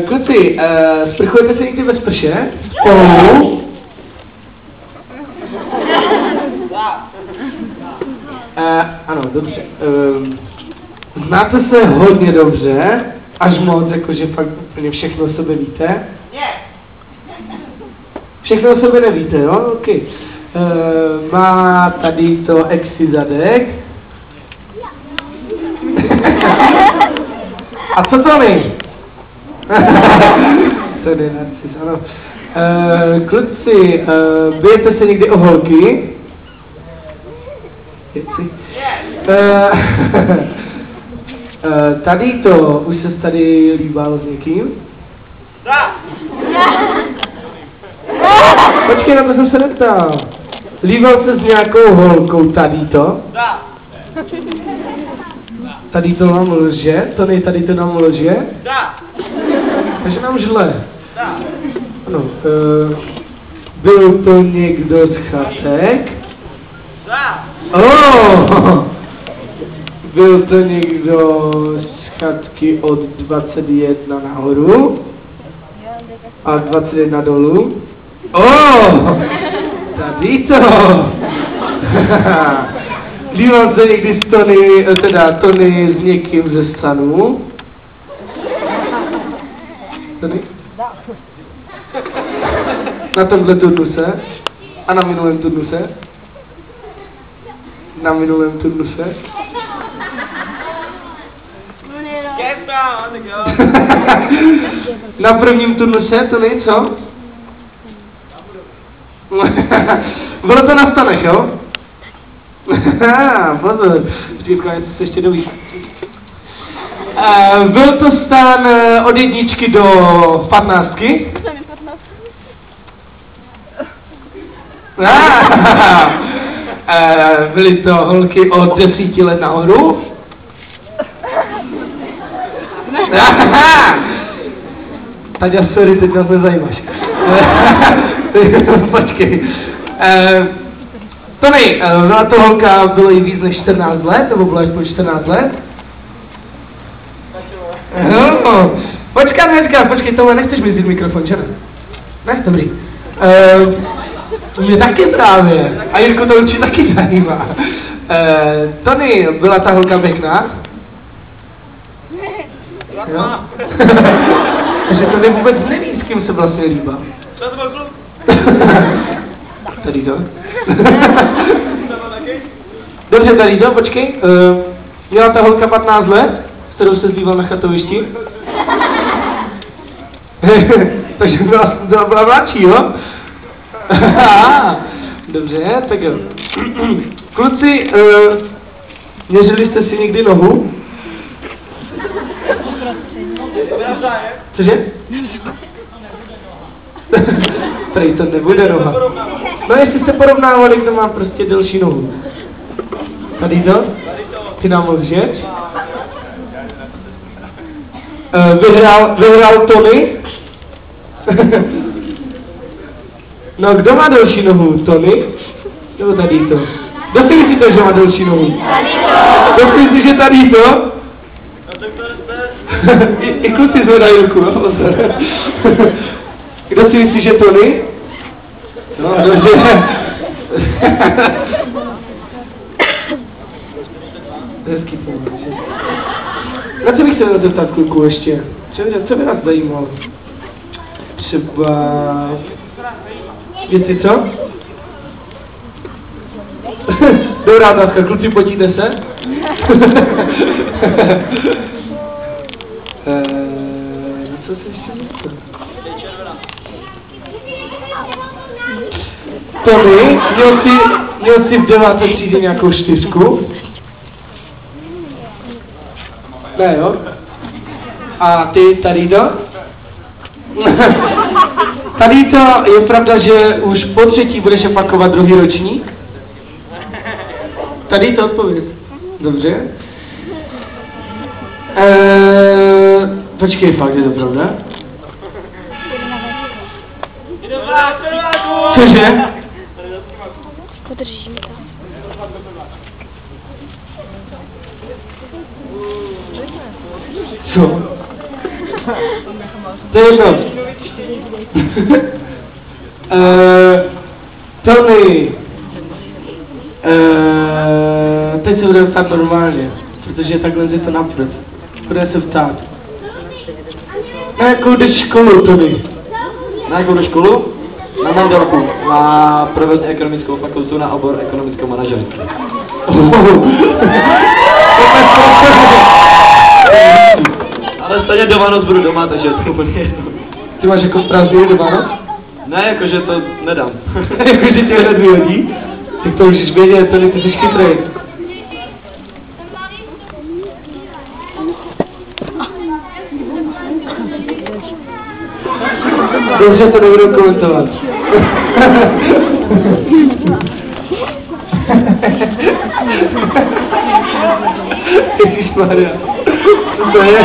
Kluci, sprchujete se někdy ve sprše? Ano, dobře. Znáte se hodně dobře, až moc, jakože fakt úplně všechno o sobě víte? Všechno o sobě nevíte, jo? OK. Má tady to exi zadek. A co to my? To je narcis, ano. Kluci, bijete se někdy o holky? Tady to, už se tady líbal s někým? Počkej, na to jsem se neptal. Líbal se s nějakou holkou tady to? Tady to nám lže? To nej, tady to nám lže? Takže nám žle. Ano, byl to někdo z chatek? Byl to někdo z chatky od 21 nahoru? A 21 dolů? Tady to! Líbal se někdy s Tony s někým ze stanu? Tony? Na tomhle turnuse? A na minulém turnuse? Na minulém turnuse? Na prvním turnuse, to není co? Bylo to na stanech, jo? Pozor, vždycky se ještě doví. Byl to stan od 1 do 15? Byly to holky od 10 let nahoru? Taďa, sorry, teď nás nezajímáš. Počkej. Tony, byla to holka, bylo jí víc než 14 let, nebo bylo aspoň 14 let? Počkej, tohle nechceš mi vzít mikrofon, že ne? Ne, dobrý. Mě taky právě. A Jirko to určitě taky zajímá. Tony, byla ta holka pěkná? Jo? Takže to vůbec neví, s kým se vlastně líbá. Co to byl klub? Tady to. Dobře, tady to, počkej. Měla ta holka 15 let, s kterou se zlíval na chatovišti? Takže byla mladší, jo? Dobře, tak jo. Kluci, měřili jste si někdy nohu? Cože? Tady to nebude noha. No jestli se porovnávali, kdo má prostě delší nohu. Tady to? Ty nám lžeš? Vyhrál Tony? No kdo má delší nohu? Tony? Nebo tady to? Kdo si myslíte, že má delší nohu? Kdo si myslí, že tady to? I kluci zvedají ruku, no? Kdo si myslí, že Tony? No, dobře. Hezký pohled. Na co bych se měl zeptat, kluku, ještě? Co by nás zajímalo? Třeba... Věci, co? Dobrá otázka, kluci, potíte se? Co se ještě myslí? Tony, měl jsi v 9. třídě nějakou 4? Ne, jo? A ty, tady to? Tady to je pravda, že už po 3. budeš opakovat 2. ročník? Tady to odpověď. Dobře. Počkej, fakt je to pravda? Cože? Podržím to. Co? To je jedno. Tony. Teď se budeme ptát normálně, protože takhle je to napřed. Budeme se ptát. Na jakou jdeš školu, Tony? Na jakou jdeš školu? Na Mandorku, na provozní ekonomickou fakultu na obor ekonomického manažerství. Ale stejně do Vánoc budu doma, takže to úplně jedno. Ty máš jako prázdniny do Vánoc? Ne, jakože to nedám. Jakože tě hned vyhodí? Tak to můžeš vědět, Tony, ty jsi chytrej. Dobře, to nebudu komentovat. Ježišmarja. Co to je?